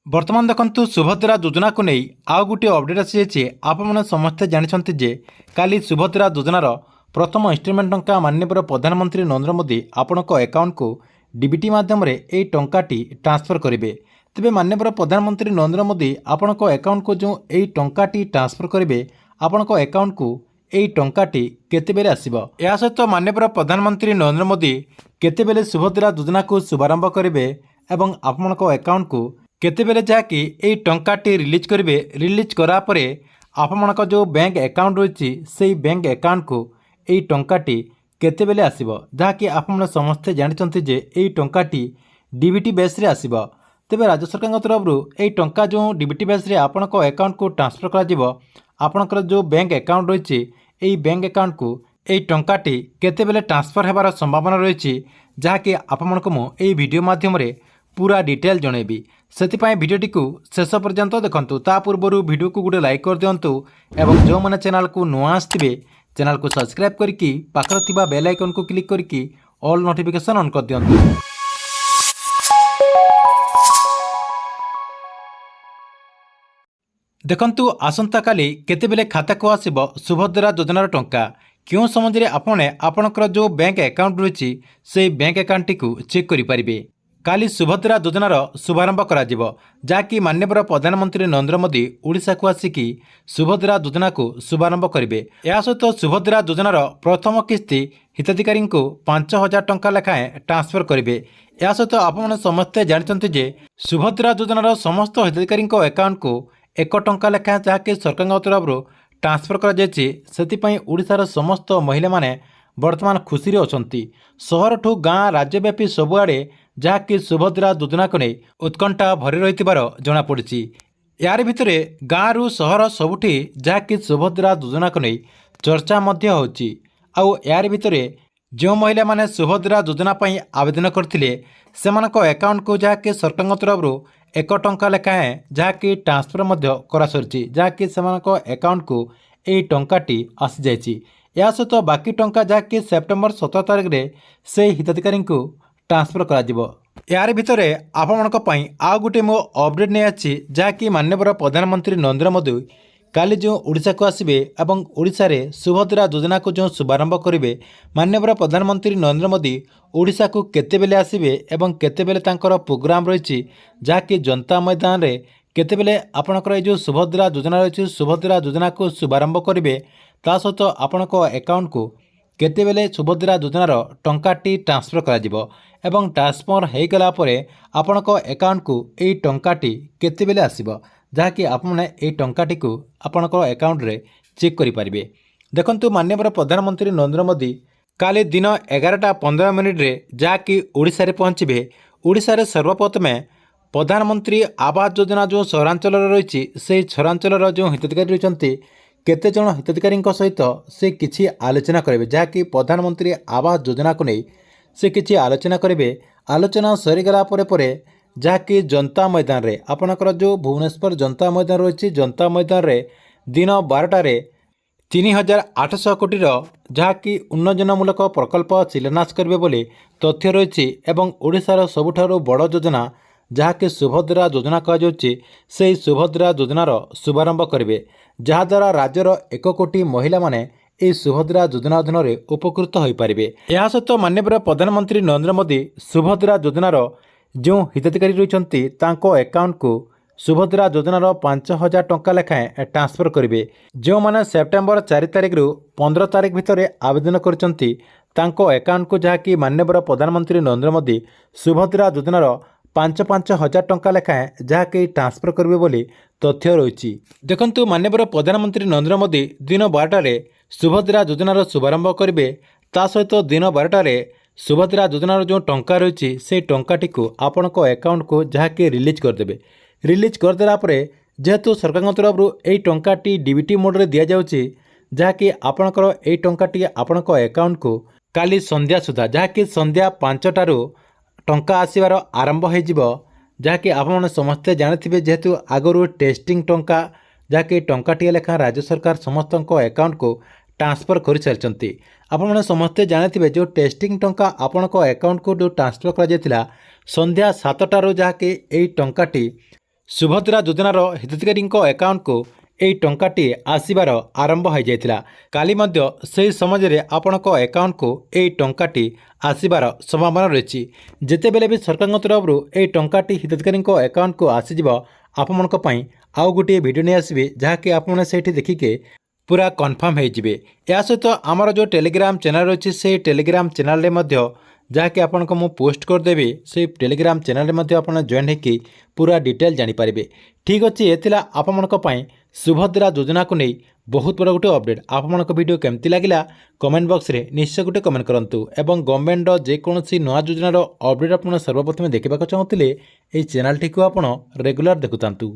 बर्तमान देखु सुभद्रा योजना को नहीं आउ गोटे अपडेट आसी आपने समस्ते जानते जे काली सुभद्रा योजनार प्रथम इंस्टलमेंट टंका माननीय प्रधानमंत्री नरेंद्र मोदी आपण अकाउंट को डीबीटी माध्यम यही टंकाटी ट्रांसफर करेंगे। तेज माननीय प्रधानमंत्री नरेंद्र मोदी आपण अकाउंट को जो यही टंकाटी ट्रांसफर करेंगे आपण अकाउंट को यही टंकाटी केतेबेले आसीबो। या सहित माननीय प्रधानमंत्री नरेंद्र मोदी केतेबेले सुभद्रा योजना को शुभारंभ करेंगे एवं आपण अकाउंट को केतेबेले जहाँकि यही टंकाटी रिलीज करेंगे। रिलीज करापर आपमनक जो बैंक अकाउंट रही से बैंक अकाउंट को यही टंकाटी केतेबेले आसीबो जहाँकि आपमने समस्ते जानते जे यही टंकाटी डीबीटी बेस रे आसीबो। तेबे राज्य सरकार तरफ यही टंका जो डीबीटी बेस रे आपनक अकाउंट को ट्रांसफर करा जिवो आपनकर जो बैंक अकाउंट रही यही बैंक अकाउंट को यही टंकाटी केतेबेले ट्रांसफर होबार संभावना रही जहाँकि आपमनक मु एही वीडियो माध्यम रे पूरा डिटेल जनइबी। से भिडियोटी को शेष पर्यंत देखंतु। ता पूर्व वीडियो को गोटे लाइक कर दिंतु एवं जो मैंने चैनल को नुआ आसथिबे चैनल को सब्सक्राइब करके पाखर थिबा बेल आइकन को क्लिक करके ऑल नोटिफिकेशन ऑन कर दिंतु। देखंतु आसंता काली केतेबेले खाता को आसीबो सुभद्रा योजनार टंका क्यों समझे आपने आपणकर जो बैंक अकाउंट रही से बैंक अकाउंट को चेक करें। काली सुभद्रा योजनार शुभारंभ करा जहाँकि माननीय प्रधानमंत्री नरेंद्र मोदी ओडिशा को आसिकी सुभद्रा योजना को शुभारंभ करेंगे। या सहित सुभद्रा योजनार प्रथम किस्ती हिताधिकारी को 5,000 टंका लेखाएं ट्रांसफर करेंगे। या सहित आपने समस्ते जानते जे सुभद्रा योजनार समस्त हिताधिकारी अकाउंट को 1 टंका लेखाएं जहाँकि सरकार तरफ ट्रांसफर कर ओडिशार समस्त महिला माने वर्तमान खुशी रे अछंती। सहर ठू गाँ राज्यव्यापी सबुआड़े जहाँकि सुभद्रा योजना को नहीं उत्कंठा भरी रही जमापड़ी। यार भितर गाँ रु सहर सबुठी जहाँकि सुभद्रा योजना को नहीं चर्चा होची। आउ यार भितर जो महिला माने सुभद्रा योजना पर आवेदन करथिले सेमानक अकाउंट को जहाँकि सरकार तरफ 1 टंका लेखाएं जहाँकि ट्रांसफर करा सरिछि जहाँकि सेमानक अकाउंट को यही टंकाटी आसी जाइछि। या सहित बाकी टंका जहाँकि सेप्टेम्बर 17 तारिख में से हिताधिकारी को ट्रांसफर करा यार भितर आपमनक पई आउ गोटे मो अपडेट नहीं आछि जहाँकि माननीय प्रधानमंत्री नरेंद्र मोदी काली जो ओडिशा को आसबे एवं ओडिशा रे सुभद्रा योजना को जो शुभारंभ करेंगे। माननीय प्रधानमंत्री नरेंद्र मोदी ओडिशा को केतेबेले आसबे एवं केतेबेले तांकर प्रोग्राम रही जहाँकि जनता मैदान रे केतेबेले आपणकर जो सुभद्रा योजना रही सुभद्रा योजना को शुभारंभ करेंगे ता सहित आपणक अकाउंट को केतेबेले सुभद्रा योजनार टंकाटी ट्रांसफर करा एवं ट्रांसफर हो गला परे आपणक अकाउंट को यही टंकाटी केतेबेले आसीबो जहाँकि आपने यही टंकाटी को आपणक अकाउंट रे चेक करें। देखंतु माननीय प्रधानमंत्री नरेंद्र मोदी काली दिन 11:15 रे जहाँकि ओडिशा रे पहुँचे। ओडिशा रे सर्वप्रथमे प्रधानमंत्री आवास योजना जो सहरांचल रही से सहरांचल जो हिताधिकारी रही केते जन हिताधिकारी सहित से किछि आलोचना करेंगे जहाँकि प्रधानमंत्री आवास योजना को नहीं से किछि आलोचना करेंगे। आलोचना सरीगला परे जहाँकि जनता मैदान रे आपणकर जो भुवनेश्वर जनता मैदान रही जनता मैदान रे दिन 12टार 3,800 कोटी जहाँकि उन्नयनमूलक प्रकल्प शिलान्यास करेंगे बोली तथ्य रही एवं ओडिशार सबुठारु बड़ योजना जहाँकि सुभद्रा योजना कहुच्छे से सुभद्रा योजनार शुभारंभ करेंगे जहाद्वारा राज्यर 1 कोटी महिला माने यह सुभद्रा योजना अधीन उपकृत हो पारे। यह सहित माननीय प्रधानमंत्री नरेंद्र मोदी सुभद्रा योजनार जो हिताधिकारी रही अकाउंट को सुभद्रा योजनार 5,000 टंका लेखाएं ट्रांसफर करेंगे। जो मैंने सेप्टेम्बर 4 तारिख रु 15 तारिख भितर आवेदन करचंती तांको अकाउंट को जहाँकि माननीय प्रधानमंत्री नरेंद्र मोदी सुभद्रा योजनार 5,000 टंका लेखाएं जहाँकि ट्रांसफर करेंगे बोली तथ्य रही। देखंतु माननीय प्रधानमंत्री नरेंद्र मोदी दिन 12टार सुभद्रा योजनार शुभारंभ करेंगे ता सहित दिन 12टार सुभद्रा योजनार जो टंका रही से टंकाटी को आपणक अकाउंट को जहाँकि रिलीज करदेवे। रिलीज करदेला जेहेतु सरकार तरफ यही टंकाटी डीबीटी मोड रे दिया जाउची जहाँकि आपणकर यही टंकाटी आपणक अकाउंट को काली संध्या सुधा जहाँकि संध्या 5टारू टंका आसबार आरंभ हो जहाँकि आपने समस्ते जानते जेहेतु आगु टेस्टिंग टंका जहाँकि टंकाटे लेखा राज्य सरकार समस्त अकाउंट को ट्रांसफर कर सारी आपने समस्ते जानते जो टेस्टिंग टंका आपण अकाउंट को जो ट्रांसफर कर संध्या 7टारू जहाँकि यही टंकाटी ସୁଭଦ୍ରା ଯୋଜନାର ହିତାଧିକାରୀଙ୍କ ଆକାଉଣ୍ଟକୁ ଏହି ଟଙ୍କାଟି ଆସିବାର ଆରମ୍ଭ ହୋଇଯାଇଥିଲା। କାଲି ମଧ୍ୟ ସେହି ସମୟରେ ଆପଣଙ୍କ ଆକାଉଣ୍ଟକୁ ଏହି ଟଙ୍କାଟି ଆସିବାର ସମ୍ଭାବନା ରହିଛି। ଯେତେବେଳେ ବି ସରକାରଙ୍କ ତରଫରୁ ଏହି ଟଙ୍କାଟି ହିତାଧିକାରୀଙ୍କ ଆକାଉଣ୍ଟକୁ ଆସିଯିବ, ଆପଣମାନଙ୍କ ପାଇଁ ଆଉ ଗୋଟିଏ ଭିଡ଼ିଓ ନେଇ ଆସିବେ, ଯାହାକି ଆପଣମାନେ ସେଇଠି ଦେଖିକି ପୁରା କନଫର୍ମ ହୋଇଯିବେ। ଏହା ସହିତ ଆମର ଯେଉଁ ଟେଲିଗ୍ରାମ ଚ୍ୟାନେଲ୍ ରହିଛି, ସେହି ଟେଲିଗ୍ରାମ ଚ୍ୟାନେଲରେ ମଧ୍ୟ ଯାହାକି ଆପଣଙ୍କୁ ମୁଁ ପୋଷ୍ଟ କରିଦେବି, ସେହି ଟେଲିଗ୍ରାମ ଚ୍ୟାନେଲରେ ମଧ୍ୟ ଆପଣ ଜଏନ୍ ହୋଇକି ପୁରା ଡିଟେଲ୍ ଜାଣିପାରିବେ। ଠିକ୍ ଅଛି, ଏ ଥିଲା ଆପଣମାନଙ୍କ ପାଇଁ ସୁଭଦ୍ରା ଯୋଜନାକୁ ନେଇ ବହୁତ ବଡ଼ ଗୋଟେ ଅପଡ଼େଟ୍। ଆପଣମାନଙ୍କ ଭିଡ଼ିଓ କେମିତି ଲାଗିଲା କମେଣ୍ଟ ବକ୍ସରେ ନିଶ୍ଚୟ ଗୋଟେ କମେଣ୍ଟ କରନ୍ତୁ ଏବଂ ଗଭର୍ଣ୍ଣମେଣ୍ଟର ଯେକୌଣସି ନୂଆ ଯୋଜନାର ଅପଡ଼େଟ୍ ଆପଣ ସର୍ବପ୍ରଥମେ ଦେଖିବାକୁ ଚାହୁଁଥିଲେ ଏହି ଚ୍ୟାନେଲଟିକୁ ଆପଣ ରେଗୁଲାର ଦେଖୁଥାନ୍ତୁ।